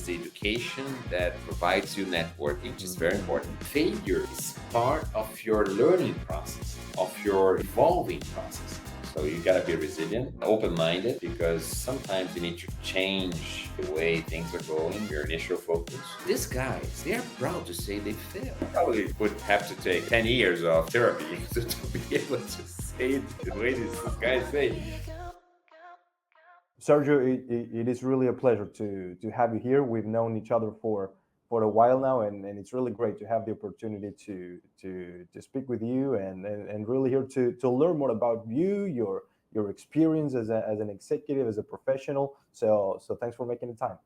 is the education that provides you networking, which is very important. Failure is part of your learning process, of your evolving process. So you gotta be resilient, open-minded, because sometimes you need to change the way things are going, your initial focus. These guys, they are proud to say they failed. Probably would have to take 10 years of therapy to be able to say it the way these guys say. Sergio, it is really a pleasure to have you here. We've known each other for a while now, and it's really great to have the opportunity to speak with you and really here to learn more about you, your experience as an executive, as a professional. So thanks for making the time.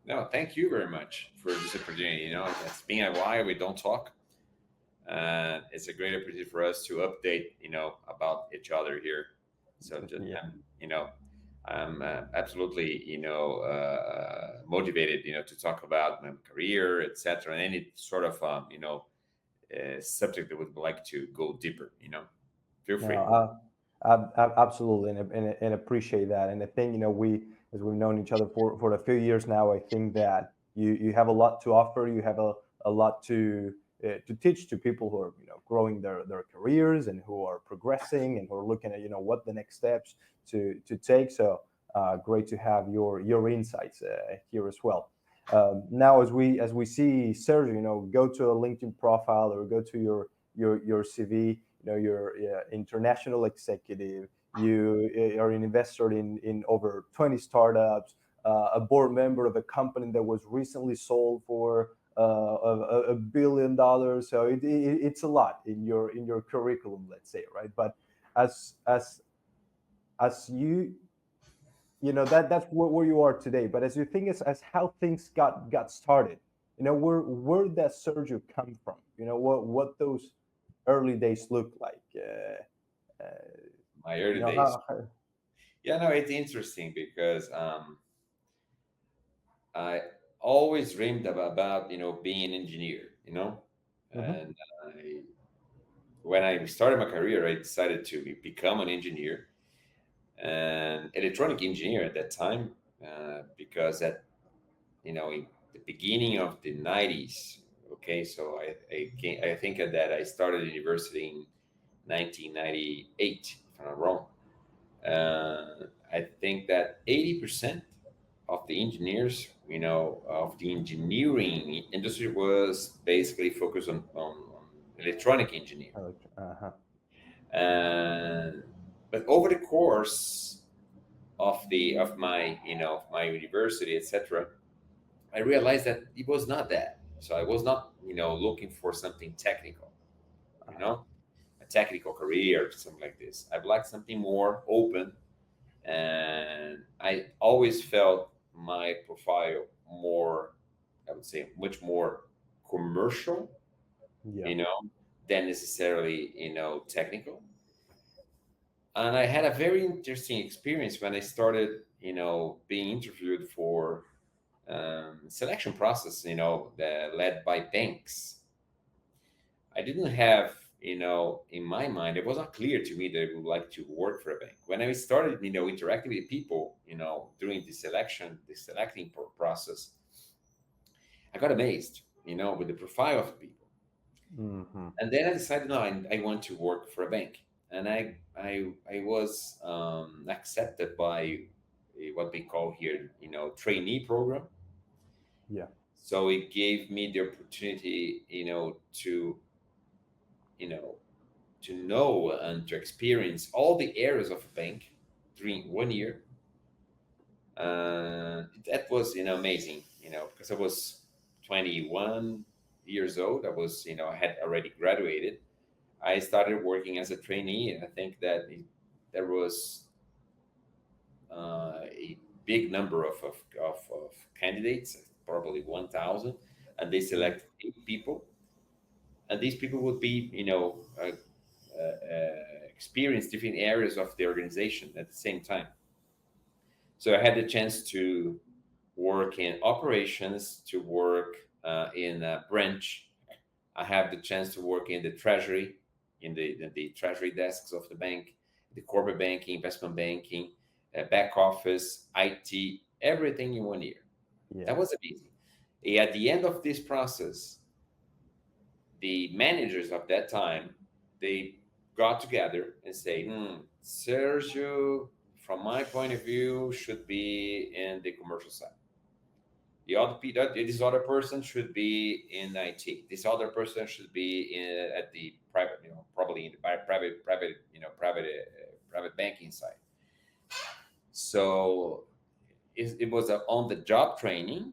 No, thank you very much for this opportunity. It's been a while we don't talk. It's a great opportunity for us to update, about each other here. So just, Yeah. I'm absolutely, motivated, to talk about my career, etc., and any sort of, subject that would like to go deeper. Feel No, free. absolutely, and appreciate that. And I think we, as we've known each other for a few years now, I think that you have a lot to offer. You have a lot to teach to people who are growing their careers and who are progressing and who are looking at what the next steps to take. So great to have your insights here as well. Now, as we see Sergio, go to a LinkedIn profile or go to your CV. You're international executive. You are an investor in over 20 startups, a board member of a company that was recently sold for $1 billion. So it's a lot in your curriculum, let's say, right? But as as as that's where you are today. But as you think as how things got started, where that Sergio come from? What those early days look like. Uh, My early days. how Yeah, no, it's interesting because I always dreamed about being an engineer. Mhm. And when I started my career, I decided to become an engineer, an electronic engineer at that time, because at in the beginning of the 90s. Okay, so I think that I started university in 1998, if I'm not wrong. I think that 80% of the engineers, of the engineering industry was basically focused on electronic engineering. Uh-huh. And but over the course of my university, etc., I realized that it was not that. So I was not, looking for something technical, you Uh-huh. know, a technical career or something like this. I'd like something more open, and I always felt my profile more, I would say, much more commercial, Yeah. you know, than necessarily, technical. And I had a very interesting experience when I started, being interviewed for selection process, led by banks. I didn't have, in my mind, it was not clear to me that I would like to work for a bank. When I started, interacting with people, during the selecting process, I got amazed, with the profile of the people. Hmm. And then I decided, no, I want to work for a bank. And I was accepted by what they call here, trainee program. Yeah. So it gave me the opportunity, you know, to know and to experience all the areas of a bank during 1 year. That was, amazing, because I was 21 years old. I had already graduated. I started working as a trainee, and I think that there was a big number of candidates, probably 1,000, and they Mm. select 8 people, and these people would be, experience different areas of the organization at the same time. So I had the chance to work in operations, to work in a branch. I have the chance to work in the treasury, in the treasury desks of the bank, the corporate banking, investment banking, back office, IT, everything in 1 year. Yeah. That was amazing. At the end of this process, the managers of that time, they got together and say, Sergio, from my point of view, should be in the commercial side. This other person should be in IT. This other person should be at the private, probably in the private banking side. So it was a on the job training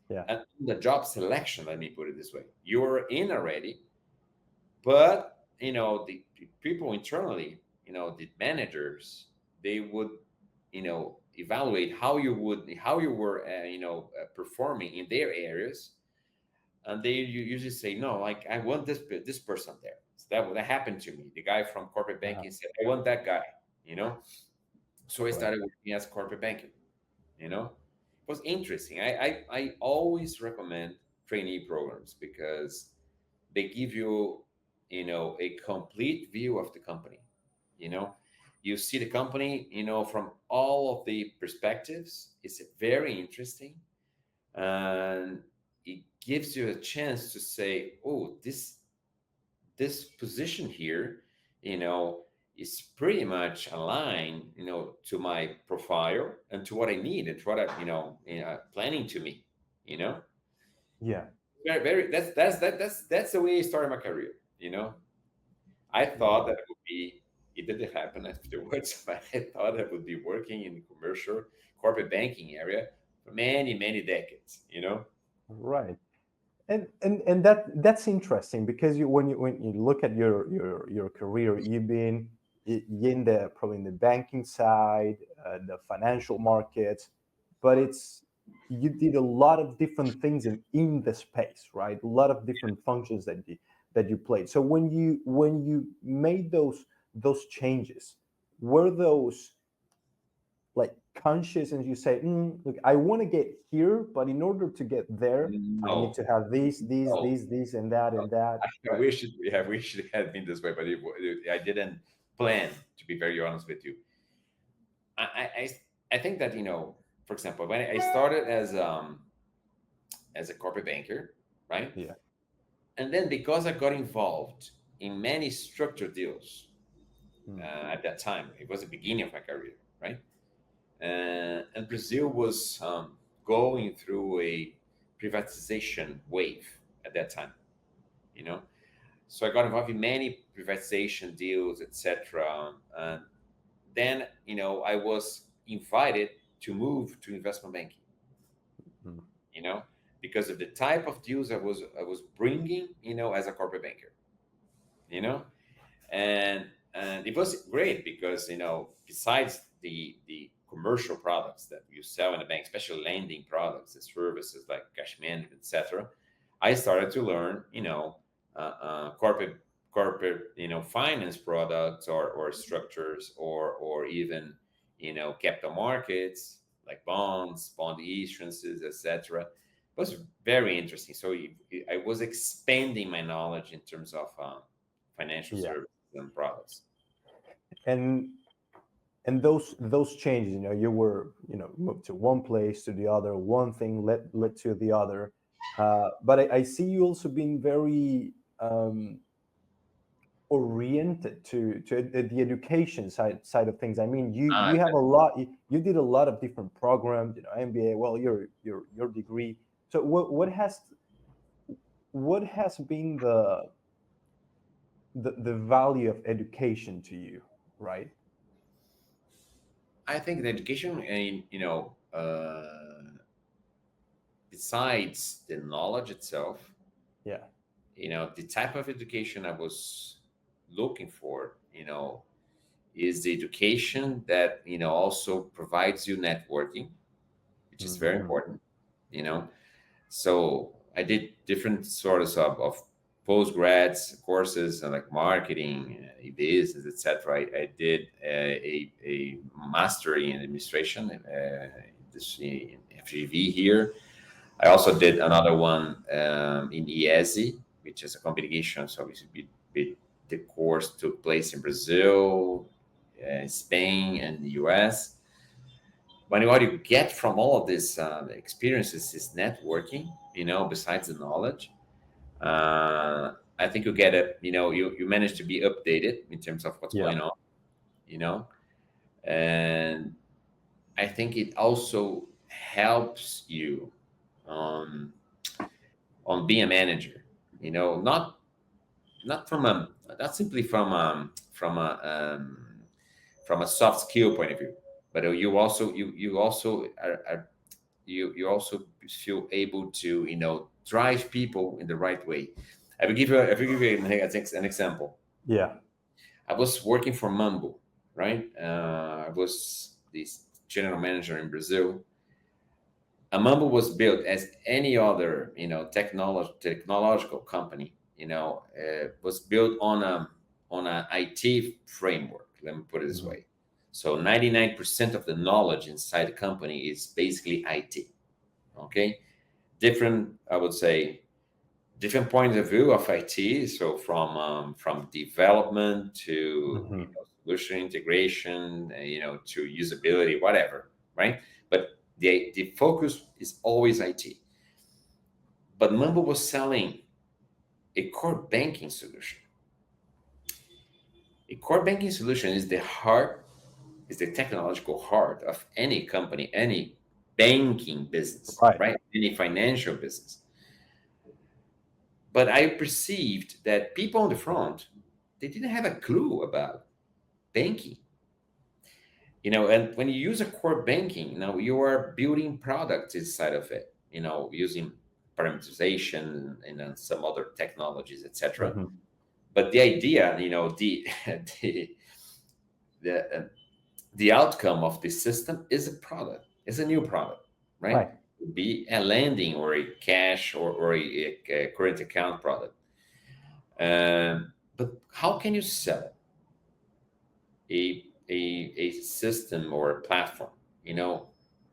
Yeah. and on the job selection. Let me put it this way: you're in already, but the people internally, the managers, they would evaluate how you were performing in their areas, and they usually say no, like I want this person there. So that happened to me. The guy from corporate Uh-huh. banking said I want that guy, you know. So I Right. started working as corporate banking. It was interesting. I always recommend trainee programs because they give you a complete view of the company. you know you see the company from all of the perspectives. It's very interesting, and it gives you a chance to say, oh, this position here you know is pretty much aligned to my profile and to what I need and to what I planning to me you know Yeah. very that's the way I started my career. I thought that Right. it would be, it didn't happen afterwards, but I thought I would be working in the commercial corporate banking area for many, many decades. Right. And that's interesting because when you look at your career, you've been in the probably in the banking side, the financial markets, but it's you did a lot of different things in the space, right? A lot of different functions that you played. So when you made those changes, were those like conscious and you say, look, I want to get here, but in order to get there, I need No, to have no. these, and that. I Right. wish it had been this way, but I didn't plan, to be very honest with you. I, I, I I think that, for example, when I started as a corporate banker, right? Yeah. And then because I got involved in many structured deals Mm, at that time, it was the beginning of my career, right? And Brazil was going through a privatization wave at that time, you know. So I got involved in many privatization deals, etc. And then, I was invited to move to investment banking, mm, you know, because of the type of deals I was bringing, as a corporate banker, you know. And it was great because besides the commercial products that you sell in the bank, especially lending products and services like cash management, etc., I started to learn corporate finance products or structures or even capital markets like bonds, bond issuances, etc. It was very interesting. So I was expanding my knowledge in terms of financial yeah. services and products. And those changes, you were moved to one place to the other, one thing led to the other. But I see you also being very oriented to the education side of things. I mean, you Ah, have a lot. You did a lot of different programs, MBA. Well, your degree. So what has been the value of education to you, right? I think the education, and besides the knowledge itself, Yeah. the type of education I was looking for, is the education that also provides you networking, which is very Hmm. important. You know, So I did different sorts of postgrads courses like marketing, business, etc. I did a master in administration in FGV here. I also did another one in IESE, which is a combination. So the course took place in Brazil, Spain, and the US. what you get from all of these experiences is networking, besides the knowledge. I think you get you manage to be updated in terms of what's Yeah. going on, you know, and I think it also helps you on being a manager, not from a not simply from a soft skill point of view, but you also are you also feel able to drive people in the right way. I will give you an example. Yeah. I was working for Mambu, right? I was this general manager in Brazil. Mambu was built as any other, technological company. Was built on a IT framework. Let me put it this Mhm. way. So 99% of the knowledge inside the company is basically IT. Okay, different, I would say, different points of view of IT. So from development to Mhm. solution integration, to usability, whatever, right? But the focus is always IT. But Mambo was selling a core banking solution. A core banking solution is the heart, is the technological heart of any company, any banking business, Right. right? Any financial business. But I perceived that people on the front, they didn't have a clue about banking. And when you use a core banking, now you are building products inside of it, using parameterization and some other technologies, etc. Mhm. But the idea, the the, uh, the outcome of this system is a product, is a new product, right? Right. Be a lending or a cash or a current account product. But how can you sell a system or a platform,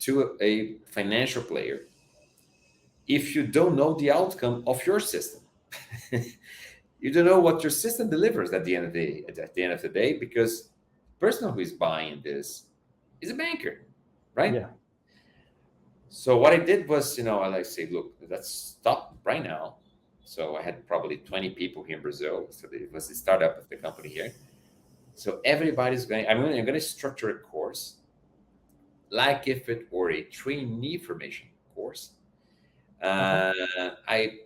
to a financial player if you don't know the outcome of your system? You don't know what your system delivers at the end of the day, because the person who is buying this is a banker, right? Yeah. So what I did was, I like say, look, let's stop right now. So I had probably 20 people here in Brazil. So it was the startup of the company here. So everybody's going. I'm going to structure a course like if it were a trainee formation course. Uh-huh. Uh, I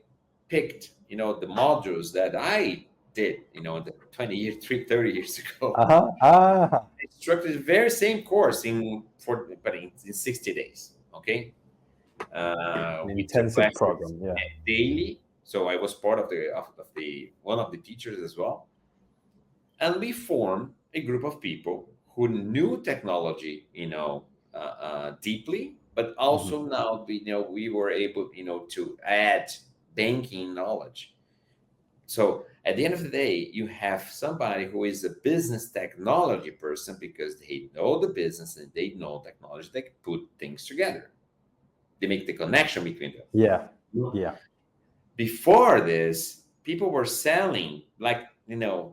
picked, the modules that I did, the 20 years, 30 years ago. Uh-huh. Ah. I structured the very same course in 60 days. Okay. An We took intensive classes program. Yeah. daily. So I was part of the one of the teachers as well. And we formed a group of people who knew technology, deeply, but Mhm. also now we were able, to add banking knowledge. So at the end of the day, you have somebody who is a business technology person because they know the business and they know technology. They can put things together. They make the connection between Yeah. them. Yeah. Before this, people were selling like, the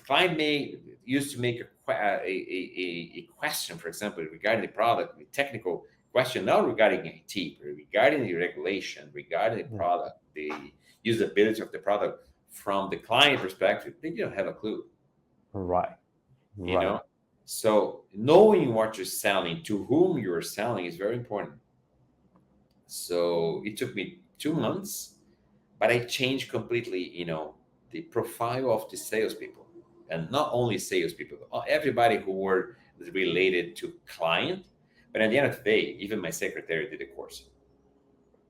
client may used to make a question, for example, regarding the product, a technical question, not regarding IT, but regarding the regulation, regarding the Yeah. product, the usability of the product from the client perspective. They didn't have a clue, Right. you Right. know. So knowing what you're selling, to whom you're selling, is very important. So it took me 2 months, but I changed completely, the profile of the salespeople, and not only salespeople, everybody who were related to client. But at the end of the day, even my secretary did a course.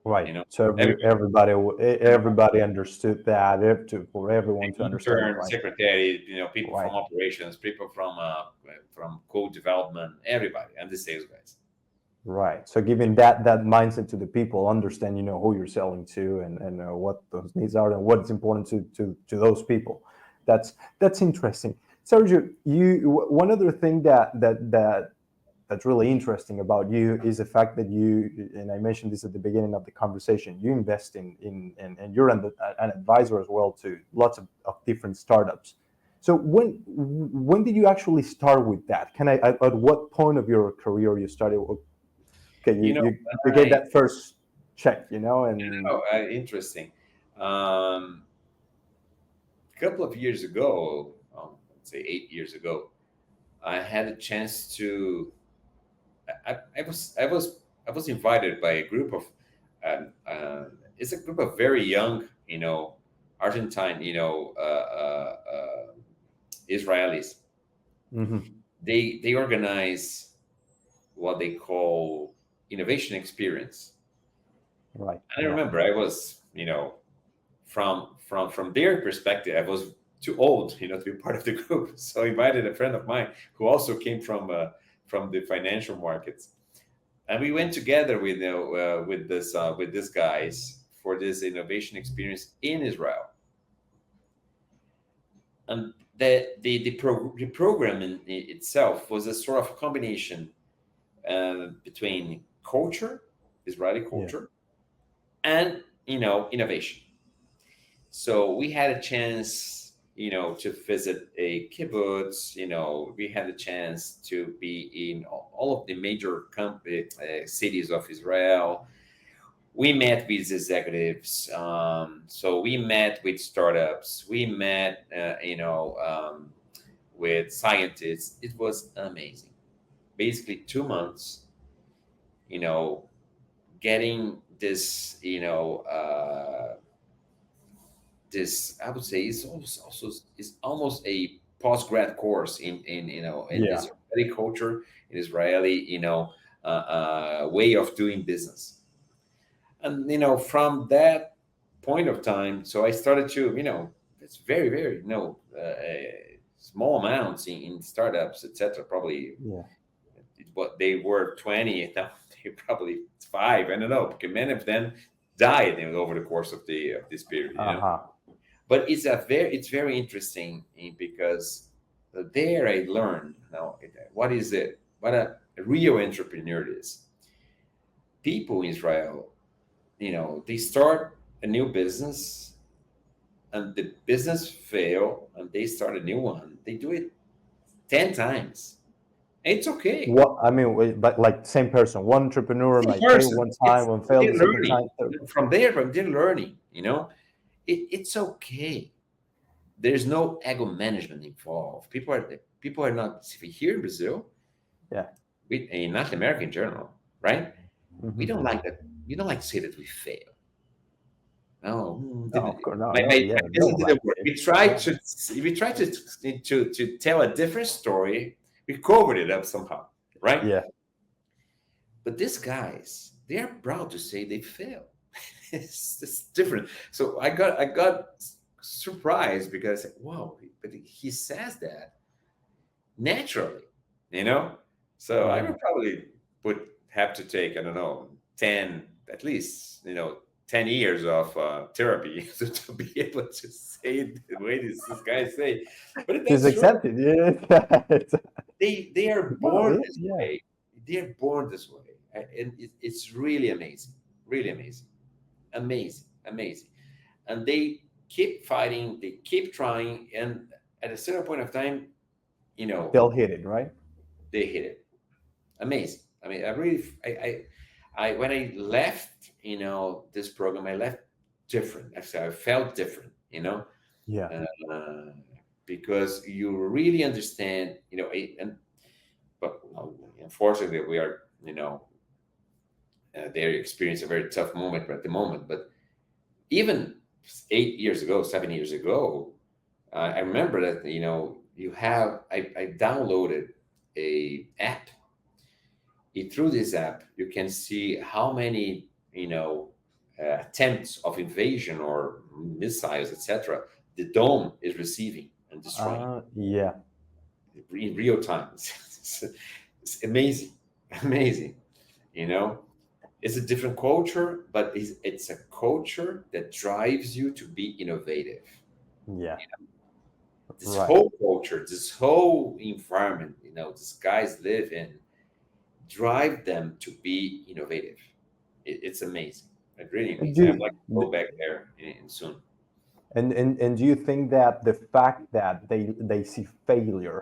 Right. You know, So everybody, everybody understood that. For everyone to the understand it. intern, Right. secretary, people Right. from operations, people from code development, everybody, and the sales guys. Right. So giving that mindset to the people, understand who you're selling to, and what those needs are and what's important to those people. That's interesting. Sergio, one other thing that's really interesting about you is the fact that you, and I mentioned this at the beginning of the conversation, you invest and you're an advisor as well to lots of different startups. So when did you actually start with that? At what point of your career you started? Okay, You know, you gave I, that first check, and interesting. A couple of years ago, let's say 8 years ago, I had a chance to. I was invited by a group of. It's a group of very young, Argentine, Israelis. Mhm. They organize what they call innovation experience. Right, And I yeah, remember I was, from their perspective, I was too old, to be part of the group. So I invited a friend of mine who also came from the financial markets, and we went together with with these guys for this innovation experience in Israel. And the program itself was a sort of combination between culture, Israeli yeah, culture, and innovation. So we had a chance, to visit a kibbutz. We had a chance to be in all of the major cities of Israel. We met with executives. So we met with startups. We met, with scientists. It was amazing. Basically, 2 months, you know, getting this, this, I would say, is also is almost a post grad course in yeah. Israeli culture, in Israeli, way of doing business. And from that point of time, so I started to, it's very, very, small amounts in startups, etc. Probably Yeah. what they were 20, now they probably 5. I don't know, because many of them died over the course of this period. Uh-huh. But it's very interesting, because there I learned what is it, what a real entrepreneur is. People in Israel, they start a new business, and the business fail, and they start a new one. They do it 10 times. It's okay. What I mean, but like same person, one entrepreneur Same might fail person. one time, one fail They're the second learning time, third. from their learning. It's okay. There's no ego management involved. People are not here in Brazil, Yeah. in Latin America in general, right? We Hmm. don't like that. We don't like to say that we fail. No, No, of course, no, no, my yeah, no business one likes didn't work. it. We Yeah, try to tell a different story. We covered it up somehow, right? yeah. But these guys, they are proud to say they failed. It's different. So I got surprised, because wow, but he says that naturally, you know. So I Hmm. would probably would have to take, I don't know, 10, at least, 10 years of therapy to be able to say it the way this guy say. But He's that's true. accepted. Yeah. They are No, born this yeah, way. They are born this way. And it's really amazing. Really amazing. Amazing. Amazing. And they keep fighting, they keep trying, and at a certain point of time, you know, they'll hit it, right? they hit it. Amazing. I mean, I really, I when I left, this program, I left different. Actually, I felt different, Yeah. uh, because you really understand, and but unfortunately, we are, they experience a very tough moment at the moment. But even 8 years ago, 7 years ago, I remember that, you have, I downloaded a app. Through this app, you can see how many, attempts of invasion or missiles, etc., the dome is receiving and destroying Yeah. in real time. It's amazing, amazing. You know, it's a different culture, but it's a culture that drives you to be innovative. Yeah. This Right. whole culture, this whole environment, these guys live in, drive them to be innovative. It's amazing. It really And amazing. I'd do like to go back there in soon. and do you think that the fact that they see failure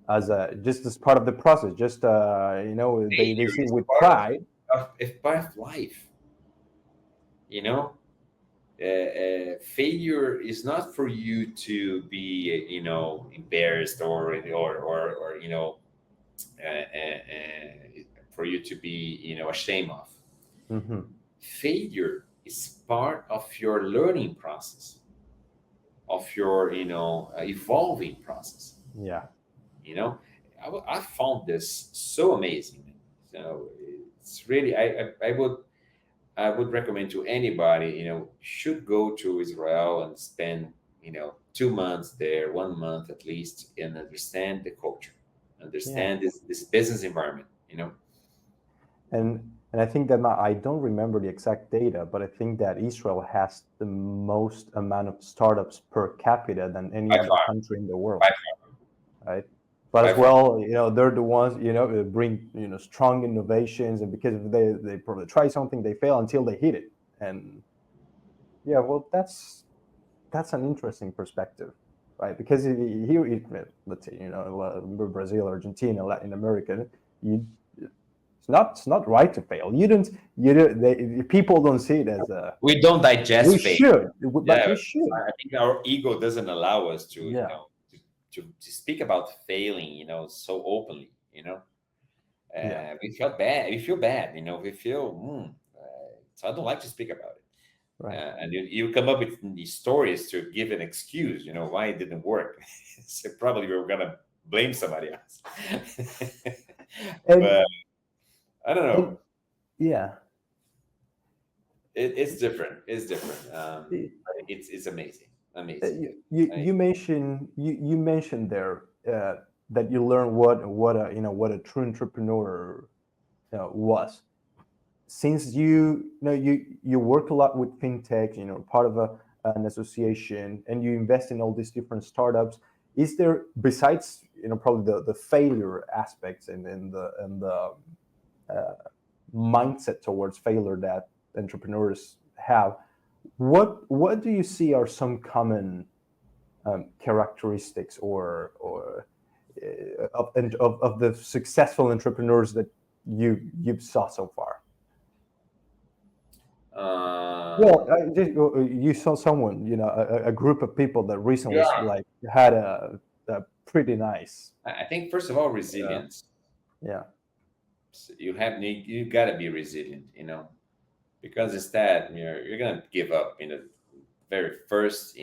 as a just as part of the process, just they Failure see is with part of it. pride. part of life. You know, failure is not for you to be, embarrassed or for you to be, ashamed of. Hmm. Failure is part of your learning process, of your, evolving process. Yeah. You know, I found this so amazing. So it's really, I would recommend to anybody, should go to Israel and spend, 2 months there, 1 month at least, and understand the culture, Yeah. understand this business environment. And I think that I don't remember the exact data, but I think that Israel has the most amount of startups per capita than any By other far, country in the world, by right? But by as far. well, they're the ones, that bring, strong innovations, and because they probably try something, they fail until they hit it. And yeah, well, that's an interesting perspective, right? Because here, let's say, Brazil, Argentina, Latin America, you it's not right to fail. You don't people don't see it as a We don't digest we faith. should, Yeah, but we should. I think our ego doesn't allow us to, Yeah, to speak about failing, so openly. yeah, We felt bad. We feel bad. We feel. So I don't like to speak about it. right. And you come up with these stories to give an excuse, why it didn't work. So probably we were gonna blame somebody else. But And I don't know. and yeah, It's different. It's different. you It's amazing. Amazing. I, you mentioned there that you learn what a true entrepreneur was. Since you work a lot with fintech, part of an association, and you invest in all these different startups, is there, besides probably the failure aspects and the uh, mindset towards failure that entrepreneurs have, what do you see are some common characteristics or of the successful entrepreneurs that you saw so far? Well, um, you saw someone, a group of people that recently yeah. like had a pretty nice. I think first of all, Uh, resilience. yeah. You gotta be resilient. Because instead you're gonna give up in the very first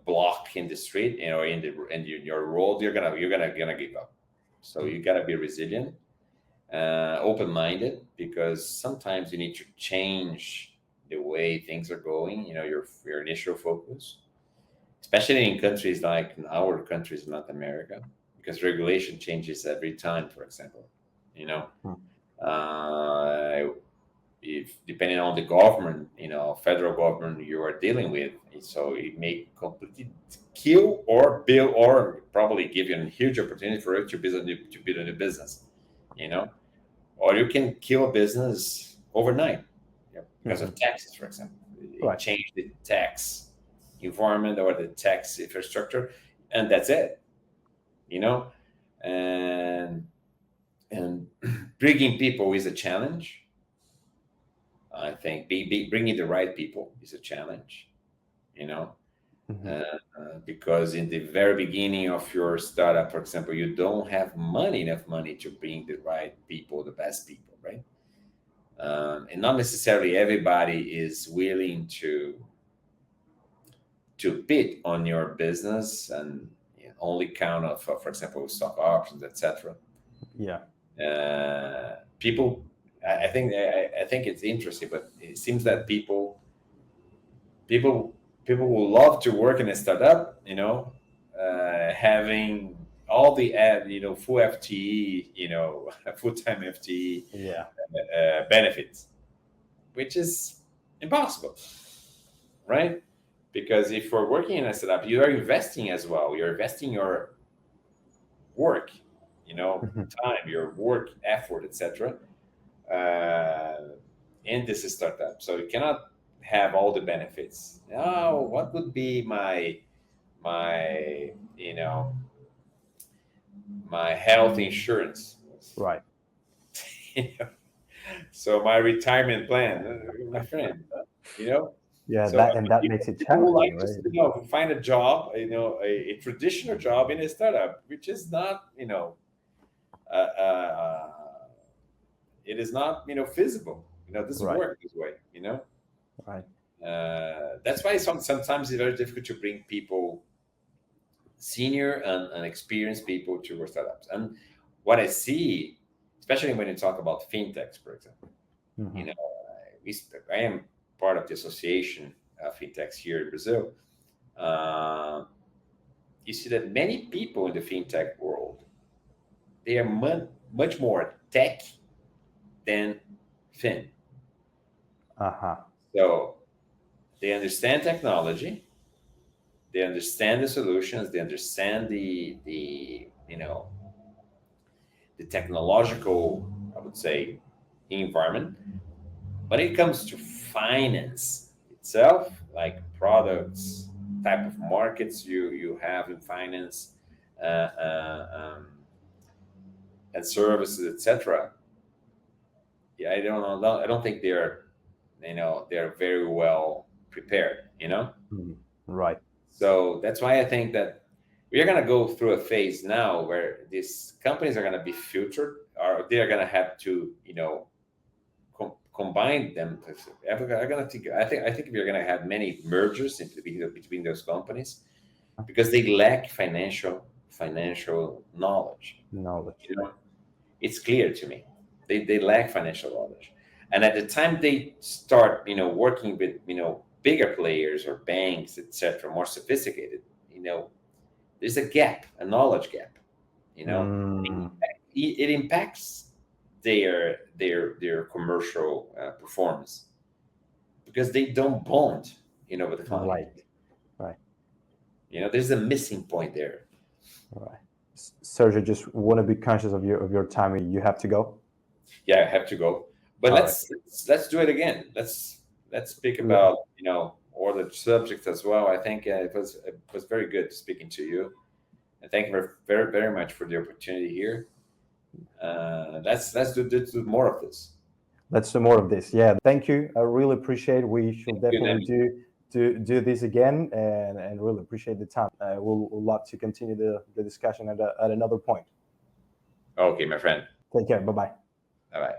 block in the street, in your road. You're gonna give up. So you gotta be resilient, open-minded, because sometimes you need to change the way things are going. Your initial focus, especially in countries like in our countries in Latin America, because regulation changes every time. For example, you know, Hmm. uh, if depending on the government, federal government you are dealing with, so it may completely kill or build or probably give you a huge opportunity for it to build a new business, you know, or you can kill a business overnight, because of Hmm. taxes, for example. It Right. changed the tax environment or the tax infrastructure, and that's it, you know, and and bringing people is a challenge. I think bringing the right people is a challenge, you know, Hmm. uh, because in the very beginning of your startup, for example, you don't have enough money to bring the right people, the best people, right? And not necessarily everybody is willing to bid on your business and only count of, for example, stock options, etc. Yeah. People, I think it's interesting, but it seems that people people who love to work in a startup, having all the full FTE, full time FTE Yeah. benefits, which is impossible, right? Because if you're working in a startup, you are investing as well. You're investing your work, Hmm. time, your work effort, etc. In this startup, so you cannot have all the benefits. Oh, what would be my my health insurance? Right. You know? So my retirement plan, my friend, you know. Yeah, So that makes it people would challenging, like to, right? find a job, a traditional job in a startup, which is not, uh, uh, it is not, feasible. It doesn't Right, work this way. right. That's why sometimes it's very difficult to bring people, senior and experienced people, to our startups. And what I see, especially when you talk about fintechs, for example, Hmm. I am part of the association of fintechs here in Brazil. Uh, you see that many people in the fintech world, they are much more tech than fin. Uh-huh. So they understand technology, they understand the solutions, they understand the technological, I would say, environment. When it comes to finance itself, like products, type of markets you have in finance, uh, and services, etc. Yeah, I don't know. I don't think they're very well prepared. Mhm. Right. So that's why I think that we are going to go through a phase now where these companies are going to be filtered, or they are going to have to, combine them. I'm gonna think. I think we're gonna have many mergers between those companies because they lack financial knowledge. Knowledge. You know, it's clear to me. They lack financial knowledge, and at the time they start, working with bigger players or banks, etc., more sophisticated. There's a gap, a knowledge gap. You know, Mm, it impacts their commercial performance because they don't bond, with the client. right. Right. There's a missing point there. Right. Sergio, just want to be conscious of your time. You have to go. Yeah, I have to go, but All right. let's do it again. Let's speak Le- about other subjects as well. I think it was very good speaking to you, and thank you very very much for the opportunity here. Let's do more of this. Let's do more of this. Yeah. Thank you. I really appreciate. We should Good definitely night. do this again, and really appreciate the time. We'll love to continue the discussion at another point. Okay, my friend. Take care. Bye bye. Bye bye.